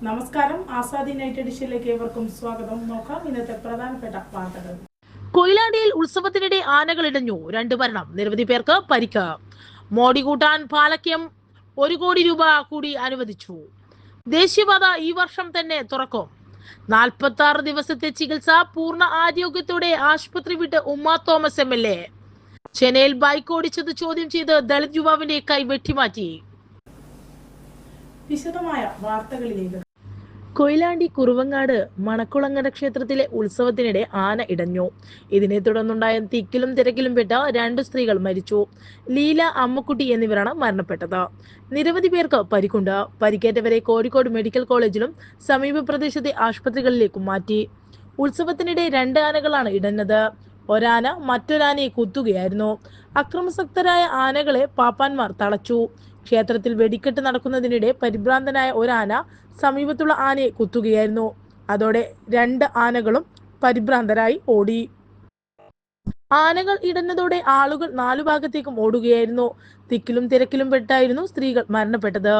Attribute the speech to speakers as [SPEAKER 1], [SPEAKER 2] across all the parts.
[SPEAKER 1] നമസ്കാരം. ആസാദി നൈറ്റ് എഡിഷനിലേക്ക് ഏവർക്കും സ്വാഗതം. നോക്കാം ഇന്നത്തെ പ്രധാനപ്പെട്ട വാർത്തകൾ.
[SPEAKER 2] കൊയിലാണ്ടിയിൽ ഉത്സവത്തിനിടെ ആനകൾ ഇടഞ്ഞു, 2 മരണം, നിരവധി പേർക്ക് പരിക്ക്. മോടി കൂട്ടാൻ പാലക്യം 1 കോടി രൂപ കൂടി അനുവദിച്ചു. ദേശീയപാത ഈ വർഷം തന്നെ തുറക്കും. 46 ദിവസത്തെ ചികിത്സ പൂർണ്ണ ആരോഗ്യത്തോടെ ആശുപത്രി വിട്ട് ഉമ്മ തോമസ് MLA. ചെന്നൈയിൽ ബൈക്ക് ഓടിച്ചത് ചോദ്യം ചെയ്ത് ദളിത് യുവാവിന്റെ കൈ വെട്ടിമാറ്റി.
[SPEAKER 1] വിശദമായ വാർത്തകളിലേക്ക്.
[SPEAKER 2] കൊയിലാണ്ടി കുറുവങ്ങാട് മണക്കുളങ്ങര ക്ഷേത്രത്തിലെ ഉത്സവത്തിനിടെ ആന ഇടഞ്ഞു. ഇതിനെ തുടർന്നുണ്ടായ തിക്കിലും തിരക്കിലും പെട്ട 2 സ്ത്രീകൾ മരിച്ചു. ലീല, അമ്മക്കുട്ടി എന്നിവരാണ് മരണപ്പെട്ടത്. നിരവധി പേർക്ക് പരിക്കുണ്ട്. പരിക്കേറ്റവരെ കോഴിക്കോട് മെഡിക്കൽ കോളേജിലും സമീപ പ്രദേശത്തെ ആശുപത്രികളിലേക്കും മാറ്റി. ഉത്സവത്തിനിടെ 2 ആനകളാണ് ഇടഞ്ഞത്. ഒരാന മറ്റൊരാനയെ കുത്തുകയായിരുന്നു. അക്രമാസക്തരായ ആനകളെ പാപ്പാന്മാർ തളച്ചു. ക്ഷേത്രത്തിൽ വെടിക്കെട്ട് നടക്കുന്നതിനിടെ പരിഭ്രാന്തനായ ഒരാന സമീപത്തുള്ള ആനയെ കുത്തുകയായിരുന്നു. അതോടെ 2 ആനകളും പരിഭ്രാന്തരായി ഓടി. ആനകൾ ഇടഞ്ഞതോടെ ആളുകൾ 4 ഭാഗത്തേക്കും ഓടുകയായിരുന്നു. തിക്കിലും തിരക്കിലും പെട്ടായിരുന്നു സ്ത്രീകൾ മരണപ്പെട്ടത്.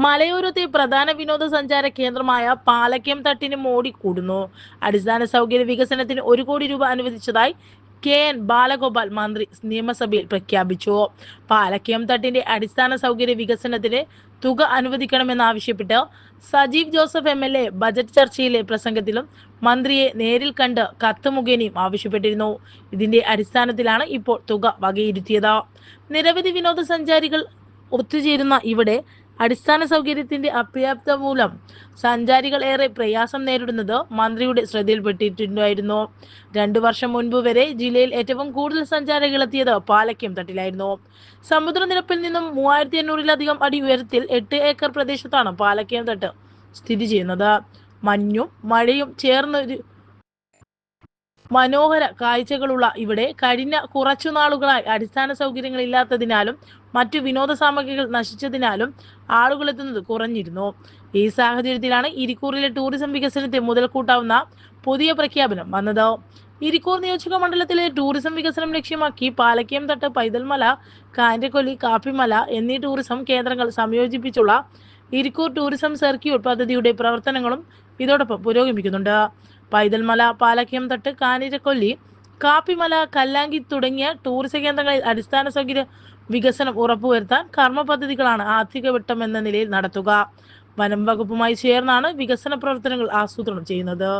[SPEAKER 2] മലയോരത്തെ പ്രധാന വിനോദസഞ്ചാര കേന്ദ്രമായ പാലക്യം തട്ടിന് മോടി കൂടുന്നു. അടിസ്ഥാന സൗകര്യ വികസനത്തിന് 1 കോടി രൂപ അനുവദിച്ചതായി KN ബാലഗോപാൽ മന്ത്രി നിയമസഭയിൽ പ്രഖ്യാപിച്ചു. പാലക്യം തട്ടിന്റെ അടിസ്ഥാന സൗകര്യ വികസനത്തിന് തുക അനുവദിക്കണമെന്നാവശ്യപ്പെട്ട് സജീവ് ജോസഫ് MLA ബജറ്റ് ചർച്ചയിലെ പ്രസംഗത്തിലും മന്ത്രിയെ നേരിൽ കണ്ട് കത്ത് മുഖേനയും ആവശ്യപ്പെട്ടിരുന്നു. ഇതിന്റെ അടിസ്ഥാനത്തിലാണ് ഇപ്പോൾ തുക വകയിരുത്തിയത്. നിരവധി വിനോദസഞ്ചാരികൾ ഒത്തുചേരുന്ന ഇവിടെ അടിസ്ഥാന സൗകര്യത്തിന്റെ അപര്യാപ്തത മൂലം സഞ്ചാരികൾ ഏറെ പ്രയാസം നേരിടുന്നത് മന്ത്രിയുടെ ശ്രദ്ധയിൽപ്പെട്ടിട്ടുണ്ടായിരുന്നു. 2 വർഷം മുൻപ് വരെ ജില്ലയിൽ ഏറ്റവും കൂടുതൽ സഞ്ചാരികൾ എത്തിയത് പാലക്യം തട്ടിലായിരുന്നു. സമുദ്രനിരപ്പിൽ നിന്നും 3800-ലധികം അടി ഉയരത്തിൽ 8 ഏക്കർ പ്രദേശത്താണ് പാലക്യം തട്ട് സ്ഥിതി ചെയ്യുന്നത്. മഞ്ഞും മഴയും ചേർന്നൊരു മനോഹര കാഴ്ചകളുള്ള ഇവിടെ കഴിഞ്ഞ കുറച്ചു നാളുകളായി അടിസ്ഥാന സൗകര്യങ്ങൾ ഇല്ലാത്തതിനാലും മറ്റു വിനോദ സാമഗ്രികൾ നശിച്ചതിനാലും ആളുകൾ എത്തുന്നത് കുറഞ്ഞിരുന്നു. ഈ സാഹചര്യത്തിലാണ് ഇരിക്കൂറിലെ ടൂറിസം വികസനത്തെ മുതൽക്കൂട്ടാവുന്ന പുതിയ പ്രഖ്യാപനം വന്നത്. ഇരിക്കൂർ നിയോജക മണ്ഡലത്തിലെ ടൂറിസം വികസനം ലക്ഷ്യമാക്കി പാലക്യം തട്ട്, പൈതൽമല, കാഞ്ഞിരക്കൊല്ലി, കാപ്പിമല എന്നീ ടൂറിസം കേന്ദ്രങ്ങൾ സംയോജിപ്പിച്ചുള്ള ഇരിക്കൂർ ടൂറിസം സർക്യൂട്ട് പദ്ധതിയുടെ പ്രവർത്തനങ്ങളും ഇതോടൊപ്പം പുരോഗമിക്കുന്നുണ്ട്. പൈതൽമല, പാലക്യം തട്ട്, കാഞ്ഞിരക്കൊല്ലി, കാപ്പിമല, കല്ലാങ്കി തുടങ്ങിയ ടൂറിസം കേന്ദ്രങ്ങളിൽ അടിസ്ഥാന സൗകര്യ വികസനം ഉറപ്പുവരുത്താൻ കർമ്മ പദ്ധതികളാണ് ആദ്യഘട്ടം എന്ന നിലയിൽ നടത്തുക. വനം വകുപ്പുമായി ചേർന്നാണ് വികസന പ്രവർത്തനങ്ങൾ ആസൂത്രണം ചെയ്യുന്നത്.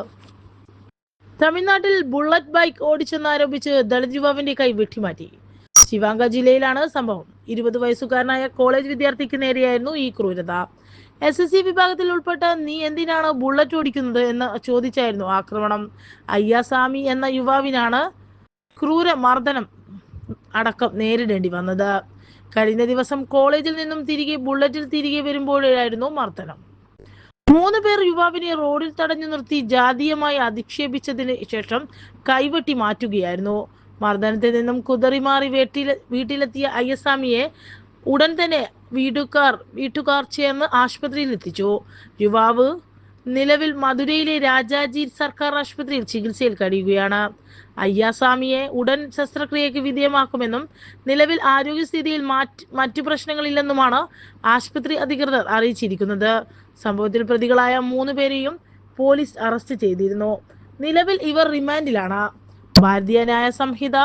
[SPEAKER 2] തമിഴ്നാട്ടിൽ ബുള്ളറ്റ് ബൈക്ക് ഓടിച്ചെന്നാരോപിച്ച് ദളിത് യുവാവിന്റെ കൈ വെട്ടിമാറ്റി. ശിവാംഗ ജില്ലയിലാണ് സംഭവം. 20 വയസ്സുകാരനായ കോളേജ് വിദ്യാർത്ഥിക്ക് നേരെയായിരുന്നു ഈ ക്രൂരത. SSC വിഭാഗത്തിൽ ഉൾപ്പെട്ട നീ എന്തിനാണ് ബുള്ളറ്റ് ഓടിക്കുന്നത് എന്ന് ചോദിച്ചായിരുന്നു ആക്രമണം. അയ്യാസാമി എന്ന യുവാവിനാണ് ക്രൂര മർദ്ദനം അടക്കം നേരിടേണ്ടി വന്നത്. കഴിഞ്ഞ ദിവസം കോളേജിൽ നിന്നും ബുള്ളറ്റിൽ തിരികെ വരുമ്പോഴായിരുന്നു മർദ്ദനം. 3 പേർ യുവാവിനെ റോഡിൽ തടഞ്ഞു നിർത്തി ജാതീയമായി അധിക്ഷേപിച്ചതിന് ശേഷം കൈവെട്ടി മാറ്റുകയായിരുന്നു. മർദ്ദനത്തിൽ നിന്നും കുതറിമാറി വീട്ടിലെത്തിയ അയ്യസ്വാമിയെ ഉടൻ തന്നെ വീട്ടുകാർ ചേർന്ന് ആശുപത്രിയിൽ എത്തിച്ചു. യുവാവ് നിലവിൽ മധുരയിലെ രാജാജി സർക്കാർ ആശുപത്രിയിൽ ചികിത്സയിൽ കഴിയുകയാണ്. അയ്യാസ്വാമിയെ ഉടൻ ശസ്ത്രക്രിയയ്ക്ക് വിധേയമാക്കുമെന്നും നിലവിൽ ആരോഗ്യസ്ഥിതിയിൽ മറ്റു പ്രശ്നങ്ങളില്ലെന്നുമാണ് ആശുപത്രി അധികൃതർ അറിയിച്ചിരിക്കുന്നത്. സംഭവത്തിൽ പ്രതികളായ 3 പേരെയും പോലീസ് അറസ്റ്റ് ചെയ്തിരുന്നു. നിലവിൽ ഇവർ റിമാൻഡിലാണ്. ഭാരതീയ ന്യായ സംഹിത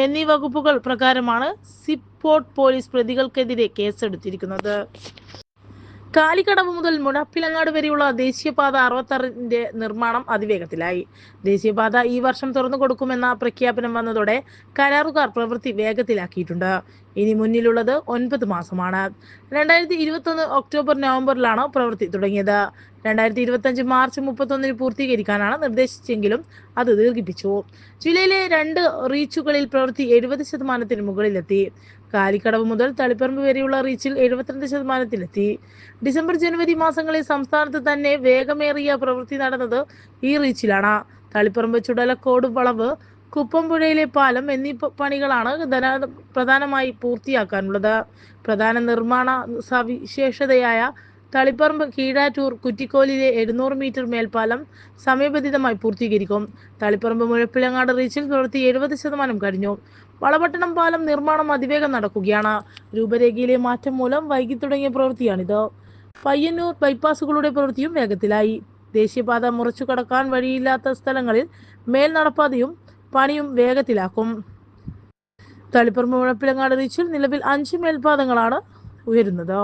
[SPEAKER 2] എന്നീ വകുപ്പുകൾ പ്രകാരമാണ് സിപ്പോർട്ട് പോലീസ് പ്രതികൾക്കെതിരെ കേസെടുത്തിരിക്കുന്നത്. കാലിക്കടവ് മുതൽ മുടപ്പിലങ്ങാട് വരെയുള്ള ദേശീയപാത 66ന്റെ നിർമ്മാണം അതിവേഗത്തിലായി. ദേശീയപാത ഈ വർഷം തുറന്നു കൊടുക്കുമെന്ന പ്രഖ്യാപനം വന്നതോടെ കരാറുകാർ പ്രവൃത്തി വേഗത്തിലാക്കിയിട്ടുണ്ട്. ഇനി മുന്നിലുള്ളത് 9 മാസമാണ്. 2021 ഒക്ടോബർ നവംബറിലാണ് പ്രവൃത്തി തുടങ്ങിയത്. 2025 മാർച്ച് 31 പൂർത്തീകരിക്കാനാണ് നിർദ്ദേശിച്ചെങ്കിലും അത് ദീർഘിപ്പിച്ചു. ജില്ലയിലെ 2 റീച്ചുകളിൽ പ്രവൃത്തി 70% മുകളിലെത്തി. കാലിക്കടവ് മുതൽ തളിപ്പറമ്പ് വരെയുള്ള റീച്ചിൽ 72%-ലെത്തി. ഡിസംബർ ജനുവരി മാസങ്ങളിൽ സംസ്ഥാനത്ത് തന്നെ വേഗമേറിയ പ്രവൃത്തി നടന്നത് ഈ റീച്ചിലാണ്. തളിപ്പറമ്പ് ചുടലക്കോട് വളവ്, കുപ്പംപുഴയിലെ പാലം എന്നീ പണികളാണ് പ്രധാനമായി പൂർത്തിയാക്കാനുള്ളത്. പ്രധാന നിർമ്മാണ സവിശേഷതയായ തളിപ്പറമ്പ് കീഴാറ്റൂർ കുറ്റിക്കോലിലെ 700 മീറ്റർ മേൽപ്പാലം സമയബന്ധിതമായി പൂർത്തീകരിക്കും. തളിപ്പറമ്പ് മുഴപ്പിലങ്ങാട് റീച്ചിൽ പ്രവൃത്തി 70% കഴിഞ്ഞു. വളപട്ടണം പാലം നിർമ്മാണം അതിവേഗം നടക്കുകയാണ്. രൂപരേഖയിലെ മാറ്റം മൂലം വൈകി തുടങ്ങിയ പ്രവൃത്തിയാണിത്. പയ്യന്നൂർ ബൈപ്പാസുകളുടെ പ്രവൃത്തിയും വേഗത്തിലായി. ദേശീയപാത മുറിച്ചു കടക്കാൻ വഴിയില്ലാത്ത സ്ഥലങ്ങളിൽ മേൽ നടപ്പാതയും പണിയും വേഗത്തിലാക്കും. തളിപ്പറമ്പ് മുഴപ്പിലങ്ങാട് റീച്ചിൽ നിലവിൽ 5 മേൽപ്പാതങ്ങളാണ് ഉയരുന്നത്.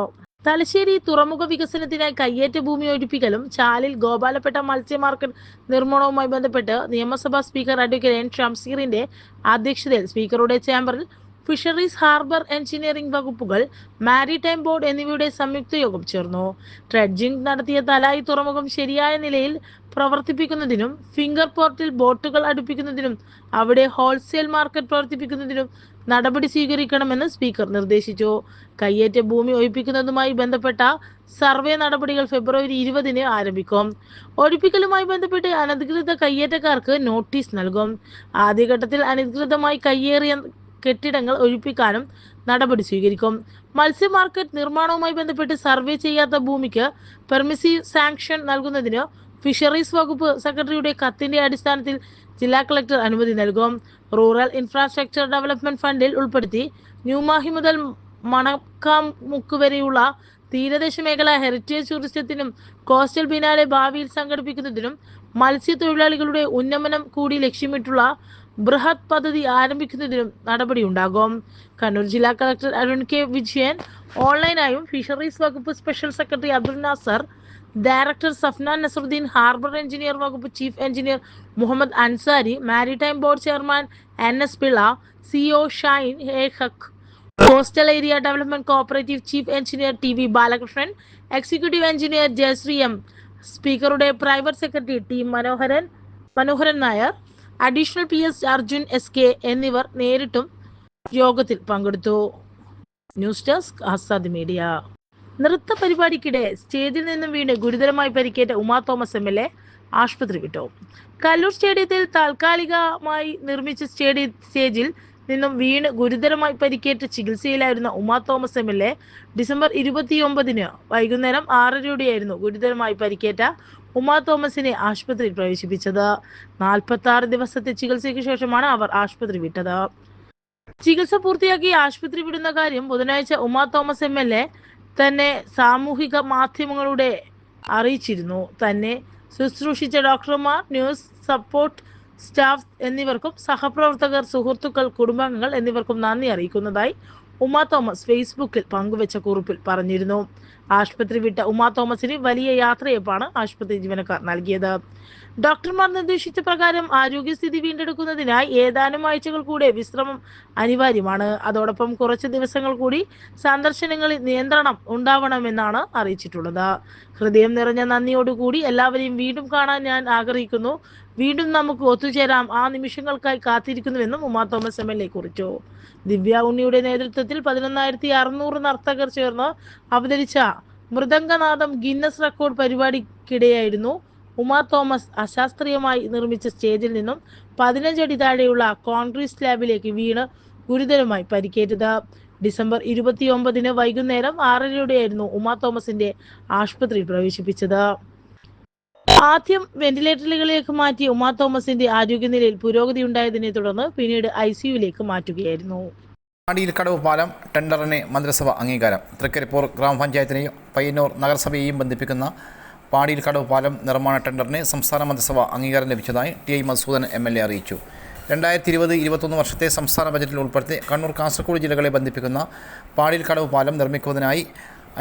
[SPEAKER 2] തലശ്ശേരി തുറമുഖ വികസനത്തിനായി കയ്യേറ്റ ഭൂമി ഒഴിപ്പിക്കലും ചാലിൽ ഗോപാലപേട്ട മത്സ്യ മാർക്കറ്റ് നിർമ്മാണവുമായി ബന്ധപ്പെട്ട് നിയമസഭാ സ്പീക്കർ അഡ്വക്കേറ്റ് എൻ ഷംസീറിന്റെ അധ്യക്ഷതയിൽ സ്പീക്കറുടെ ചേംബറിൽ ഫിഷറീസ്, ഹാർബർ, എഞ്ചിനീയറിംഗ് വകുപ്പുകൾ, മാരിടൈം ബോർഡ് എന്നിവയുടെ സംയുക്ത യോഗം ചേർന്നു. ഡ്രഡ്ജിംഗ് നടത്തിയ തലായി തുറമുഖം ശരിയായ നിലയിൽ പ്രവർത്തിപ്പിക്കുന്നതിനും ഫിംഗർ പോർട്ടിൽ ബോട്ടുകൾ അടുപ്പിക്കുന്നതിനും അവിടെ ഹോൾസെയിൽ മാർക്കറ്റ് പ്രവർത്തിപ്പിക്കുന്നതിനും നടപടി സ്വീകരിക്കണമെന്ന് സ്പീക്കർ നിർദ്ദേശിച്ചു. കയ്യേറ്റ ഭൂമി ഒഴിപ്പിക്കുന്നതുമായി ബന്ധപ്പെട്ട സർവേ നടപടികൾ ഫെബ്രുവരി 20-ന് ആരംഭിക്കും. ഒഴിപ്പിക്കലുമായി ബന്ധപ്പെട്ട് അനധികൃത കയ്യേറ്റക്കാർക്ക് നോട്ടീസ് നൽകും. ആദ്യഘട്ടത്തിൽ അനധികൃതമായി കയ്യേറിയ കെട്ടിടങ്ങൾ ഒഴിപ്പിക്കാനും നടപടി സ്വീകരിക്കും. മത്സ്യ മാർക്കറ്റ് നിർമ്മാണവുമായി ബന്ധപ്പെട്ട് സർവേ ചെയ്യാത്ത ഭൂമിക്ക് പെർമിസീവ് സാങ്ഷൻ നൽകുന്നതിന് ഫിഷറീസ് വകുപ്പ് സെക്രട്ടറിയുടെ കത്തിന്റെ അടിസ്ഥാനത്തിൽ ജില്ലാ കളക്ടർ അനുമതി നൽകും. റൂറൽ ഇൻഫ്രാസ്ട്രക്ചർ ഡെവലപ്മെന്റ് ഫണ്ടിൽ ഉൾപ്പെടുത്തി ന്യൂമാഹി മുതൽ മണക്കാമുക്ക് വരെയുള്ള തീരദേശ മേഖല ഹെറിറ്റേജ് ടൂറിസത്തിനും കോസ്റ്റൽ ബിനാലെ ഭാവിയിൽ സംഘടിപ്പിക്കുന്നതിനും മത്സ്യത്തൊഴിലാളികളുടെ ഉന്നമനം കൂടി ലക്ഷ്യമിട്ടുള്ള ബൃഹത് പദ്ധതി ആരംഭിക്കുന്നതിനും നടപടിയുണ്ടാകും. കണ്ണൂർ ജില്ലാ കളക്ടർ അരുൺ കെ വിജയൻ ഓൺലൈനായും ഫിഷറീസ് വകുപ്പ് special secretary Abdul Nasar, director Safnan Nasaruddin, harbour engineer വകുപ്പ് chief engineer Muhammad Ansari, maritime board chairman NS Pillai, CEO Shine A Haq, coastal area development cooperative chief engineer TV Balakrishnan, executive engineer Jayasree M, സ്പീക്കറുടെ private secretary T Manoharan Nair, additional PS Arjun SK എന്നിവർ നേരിട്ടും യോഗത്തിൽ പങ്കെടുത്തു. News desk Azad Media. നൃത്ത പരിപാടിക്കിടെ സ്റ്റേജിൽ നിന്നും വീണ് ഗുരുതരമായി പരിക്കേറ്റ ഉമാ തോമസ് MLA ആശുപത്രി വിട്ടു. കല്ലൂർ സ്റ്റേഡിയത്തിൽ താൽക്കാലികമായി നിർമ്മിച്ച സ്റ്റേജിൽ നിന്നും വീണ് ഗുരുതരമായി പരിക്കേറ്റ് ചികിത്സയിലായിരുന്ന ഉമാ തോമസ് MLA ഡിസംബർ 29-ന് വൈകുന്നേരം 6:30 ഗുരുതരമായി പരിക്കേറ്റ ഉമാ തോമസിനെ ആശുപത്രിയിൽ പ്രവേശിപ്പിച്ചത്. 46 ദിവസത്തെ ചികിത്സയ്ക്ക് ശേഷമാണ് അവർ ആശുപത്രി വിട്ടത്. ചികിത്സ പൂർത്തിയാക്കി ആശുപത്രി വിടുന്ന കാര്യം ബുധനാഴ്ച ഉമാ തോമസ് MLA തന്നെ സാമൂഹിക മാധ്യമങ്ങളുടെ അറിയിച്ചിരുന്നു. തന്നെ ശുശ്രൂഷിച്ച ഡോക്ടർമാർ, ന്യൂസ് സപ്പോർട്ട് സ്റ്റാഫ് എന്നിവർക്കും സഹപ്രവർത്തകർ, സുഹൃത്തുക്കൾ, കുടുംബാംഗങ്ങൾ എന്നിവർക്കും നന്ദി അറിയിക്കുന്നതായി ഉമാ തോമസ് ഫേസ്ബുക്കിൽ പങ്കുവച്ച കുറിപ്പിൽ പറഞ്ഞിരുന്നു. ആശുപത്രി വിട്ട ഉമാ തോമസിന് വലിയ യാത്രയപ്പാണ് ആശുപത്രി ജീവനക്കാർ നൽകിയത്. ഡോക്ടർമാർ നിർദ്ദേശിച്ച പ്രകാരം ആരോഗ്യസ്ഥിതി വീണ്ടെടുക്കുന്നതിനായി ഏതാനും ആഴ്ചകൾ കൂടെ വിശ്രമം അനിവാര്യമാണ്. അതോടൊപ്പം കുറച്ച് ദിവസങ്ങൾ കൂടി സന്ദർശനങ്ങളിൽ നിയന്ത്രണം ഉണ്ടാവണമെന്നാണ് അറിയിച്ചിട്ടുള്ളത്. ഹൃദയം നിറഞ്ഞ നന്ദിയോടുകൂടി എല്ലാവരെയും വീണ്ടും കാണാൻ ഞാൻ ആഗ്രഹിക്കുന്നു. വീണ്ടും നമുക്ക് ഒത്തുചേരാം. ആ നിമിഷങ്ങൾക്കായി കാത്തിരിക്കുന്നുവെന്നും ഉമാ തോമസ് MLA കുറിച്ചു. ദിവ്യ ഉണ്ണിയുടെ നേതൃത്വത്തിൽ 11,600 നർത്തകർ ചേർന്ന് അവതരിച്ച മൃദംഗനാദം ഗിന്നസ് റെക്കോർഡ് പരിപാടിക്കിടെയായിരുന്നു ഉമാ തോമസ് അശാസ്ത്രീയമായി നിർമ്മിച്ച സ്റ്റേജിൽ നിന്നും 15 അടി താഴെയുള്ള കോൺക്രീറ്റ് സ്ലാബിലേക്ക് വീണ് ഗുരുതരമായി പരിക്കേറ്റത്. ഡിസംബർ 29-ന് വൈകുന്നേരം 6:30 ഉമാ തോമസിന്റെ ആശുപത്രിയിൽ പ്രവേശിപ്പിച്ചത്. ആദ്യം വെന്റിലേറ്ററുകളിലേക്ക് മാറ്റിയ ഉമാ തോമസിന്റെ ആരോഗ്യനിലയിൽ പുരോഗതി ഉണ്ടായതിനെ തുടർന്ന് പിന്നീട് ICUവിലേക്ക് മാറ്റുകയായിരുന്നു.
[SPEAKER 3] പാടിയിൽക്കടവ് പാലം ടെൻഡറിന് മന്ത്രിസഭ അംഗീകാരം. തൃക്കരിപ്പൂർ ഗ്രാമപഞ്ചായത്തിനെയും പയ്യന്നൂർ നഗരസഭയെയും ബന്ധിപ്പിക്കുന്ന പാടിയിൽക്കടവ് പാലം നിർമ്മാണ ടെൻഡറിന് സംസ്ഥാന മന്ത്രിസഭ അംഗീകാരം ലഭിച്ചതായി TI മധുസൂദൻ MLA അറിയിച്ചു. 2020-21 വർഷത്തെ സംസ്ഥാന ബജറ്റിൽ ഉൾപ്പെടുത്തി കണ്ണൂർ, കാസർഗോഡ് ജില്ലകളെ ബന്ധിപ്പിക്കുന്ന പാടിയിൽക്കടവ് പാലം നിർമ്മിക്കുന്നതിനായി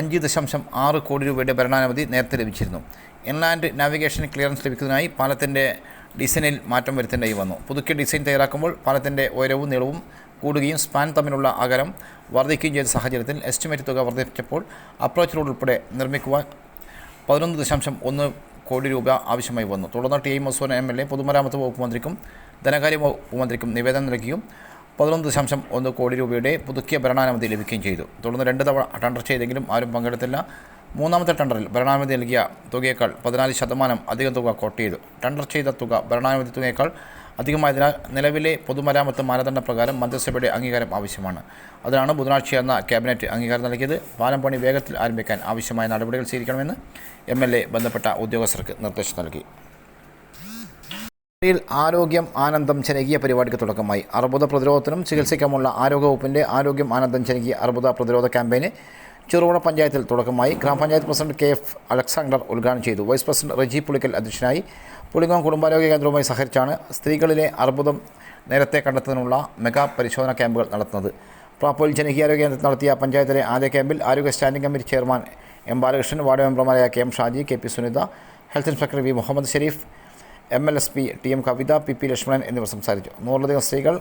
[SPEAKER 3] 5.6 കോടി രൂപയുടെ ഭരണാനുമതി നേരത്തെ ലഭിച്ചിരുന്നു. ഇൻലാൻഡ് നാവിഗേഷൻ ക്ലിയറൻസ് ലഭിക്കുന്നതിനായി പാലത്തിൻ്റെ ഡിസൈനിൽ മാറ്റം വരുത്തേണ്ടി വന്നു. പുതുക്കിയ ഡിസൈൻ തയ്യാറാക്കുമ്പോൾ പാലത്തിൻ്റെ ഉയരവും നീളവും കൂടുകയും സ്പാൻ തമ്മിലുള്ള അകലം വർദ്ധിക്കുകയും ചെയ്ത സാഹചര്യത്തിൽ എസ്റ്റിമേറ്റ് തുക വർദ്ധിപ്പിച്ചപ്പോൾ അപ്രോച്ച് റോഡ് ഉൾപ്പെടെ നിർമ്മിക്കുവാൻ 11.1 കോടി രൂപ ആവശ്യമായി വന്നു. തുടർന്ന് TI മധുസൂദൻ MLA പൊതുമരാമത്ത് വകുപ്പ് മന്ത്രിക്കും ധനകാര്യ വകുപ്പ് മന്ത്രിക്കും നിവേദനം നൽകുകയും 11.1 കോടി രൂപയുടെ പുതുക്കിയ ഭരണാനുമതി ലഭിക്കുകയും ചെയ്തു. തുടർന്ന് 2 തവണ ടെൻഡർ ചെയ്തെങ്കിലും ആരും പങ്കെടുത്തില്ല. മൂന്നാമത്തെ ടെൻഡറിൽ ഭരണാനുമതി നൽകിയ തുകയേക്കാൾ 14% അധികം തുക കോട്ട് ചെയ്തു. ടെൻഡർ ചെയ്ത തുക ഭരണാനുമതി തുകയേക്കാൾ അധികമായതിനാൽ നിലവിലെ പൊതുമരാമത്ത് മാനദണ്ഡ പ്രകാരം മന്ത്രിസഭയുടെ അംഗീകാരം ആവശ്യമാണ്. അതിനാണ് ബുധനാഴ്ച ചേർന്ന ക്യാബിനറ്റ് അംഗീകാരം നൽകിയത്. പാലം പണി വേഗത്തിൽ ആരംഭിക്കാൻ ആവശ്യമായ നടപടികൾ സ്വീകരിക്കണമെന്ന് MLA ബന്ധപ്പെട്ട ഉദ്യോഗസ്ഥർക്ക് നിർദ്ദേശം നൽകി. ിൽ ആരോഗ്യം ആനന്ദം ജനകീയ പരിപാടിക്ക് തുടക്കമായി. അർബുദ പ്രതിരോധത്തിനും ചികിത്സയ്ക്കുമുള്ള ആരോഗ്യവകുപ്പിൻ്റെ ആരോഗ്യം ആനന്ദം ജനകീയ അർബുദ പ്രതിരോധ ക്യാമ്പയിന് ചെറുപുഴ പഞ്ചായത്തിൽ തുടക്കമായി. ഗ്രാമപഞ്ചായത്ത് പ്രസിഡന്റ് KF അലക്സാണ്ടർ ഉദ്ഘാടനം ചെയ്തു. വൈസ് പ്രസിഡന്റ് റജി പുളിക്കൽ അധ്യക്ഷനായി. പുളിങ്ങോം കുടുംബാരോഗ്യ കേന്ദ്രവുമായി സഹകരിച്ചാണ് സ്ത്രീകളിലെ അർബുദം നേരത്തെ കണ്ടെത്തുന്നതിനുള്ള മെഗാ പരിശോധനാ ക്യാമ്പുകൾ നടത്തുന്നത്. പ്രാപ്പോയിൽ ജനകീയാരോഗ്യ കേന്ദ്രത്തിൽ നടത്തിയ പഞ്ചായത്തിലെ ആദ്യ ക്യാമ്പിൽ ആരോഗ്യ standing committee chairman M. Balakrishnan, ward മെമ്പർമാരായ KM Shaji, KP Sunitha, health inspector V. Muhammad Sharif, MLSP TM Kavitha, PP Lakshmanan എന്നിവർ സംസാരിച്ചു. 100ലധികം സ്ത്രീകൾ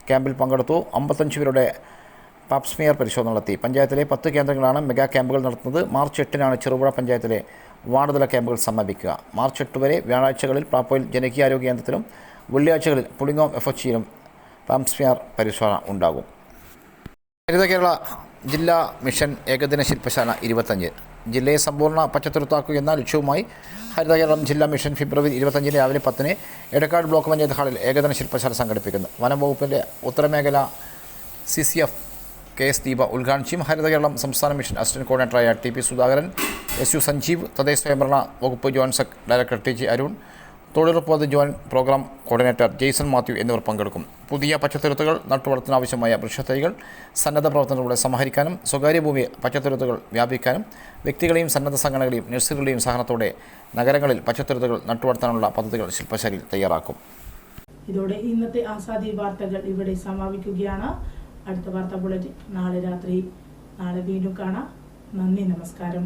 [SPEAKER 3] ക്യാമ്പിൽ പങ്കെടുത്തു. 55 പേരുടെ പാപ്സ്മിയർ പരിശോധന നടത്തി. പഞ്ചായത്തിലെ 10 കേന്ദ്രങ്ങളാണ് മെഗാ ക്യാമ്പുകൾ നടത്തുന്നത്. മാർച്ച് 8-നാണ് ചെറുപുഴ പഞ്ചായത്തിലെ വാർഡുതല ക്യാമ്പുകൾ സമാപിക്കുക. മാർച്ച് 8 വരെ വ്യാഴാഴ്ചകളിൽ പ്രാപ്പോയിൽ ജനകീയാരോഗ്യ കേന്ദ്രത്തിലും വെള്ളിയാഴ്ചകളിൽ പുളിങ്ങോം FHCയിലും പാപ്സ്മിയർ പരിശോധന ഉണ്ടാകും. ഹരിത കേരള ജില്ലാ മിഷൻ ഏകദിന ശില്പശാല 25. ജില്ലയെ സമ്പൂർണ്ണ പച്ചത്തുരുത്താക്കുക എന്ന ലക്ഷ്യവുമായി ഹരിത കേരളം ജില്ലാ മിഷൻ ഫെബ്രുവരി 25 രാവിലെ 10 എടക്കാട് ബ്ലോക്ക് പഞ്ചായത്ത് ഹാളിൽ ഏകദിന ശില്പശാല സംഘടിപ്പിക്കുന്നു. വനം വകുപ്പിൻ്റെ ഉത്തരമേഖല CCF KS ദീപ ഉദ്ഘാടനം ചെയ്യും. ഹരിത കേരളം സംസ്ഥാന മിഷൻ അസിസ്റ്റന്റ് കോർഡിനേറ്ററായ TP സുധാകരൻ, SU സഞ്ജീവ്, തദ്ദേശ സ്വയംഭരണ വകുപ്പ് ജോയിന്റ് ഡയറക്ടർ TG അരുൺ, തൊഴിലുറപ്പ് വകുപ്പ് joint programme coordinator Jaison Mathew എന്നിവർ പങ്കെടുക്കും. പുതിയ പച്ചത്തുരുത്തുകൾ നട്ടുവളർത്താനാവശ്യമായ വൃക്ഷത്തൈകൾ സന്നദ്ധ പ്രവർത്തനത്തിലൂടെ സമാഹരിക്കാനും സ്വകാര്യ ഭൂമി പച്ചത്തുരുത്തുകൾ വ്യാപിക്കാനും വ്യക്തികളെയും സന്നദ്ധ സംഘടനകളെയും നഴ്സറികളുടെയും സഹകരണത്തോടെ നഗരങ്ങളിൽ പച്ചത്തുരുത്തുകൾ നട്ടുവളർത്താനുള്ള പദ്ധതികൾ ശില്പശാലയിൽ തയ്യാറാക്കും.
[SPEAKER 1] ഇതോടെ ഇന്നത്തെ ആസാദി വാർത്തകൾ ഇവിടെ സമാപിക്കുകയാണ്. അടുത്ത വാർത്താ ബുള്ളറ്റിൻ നാളെ രാത്രി. നാളെ വീണ്ടും കാണാം. നന്ദി, നമസ്കാരം.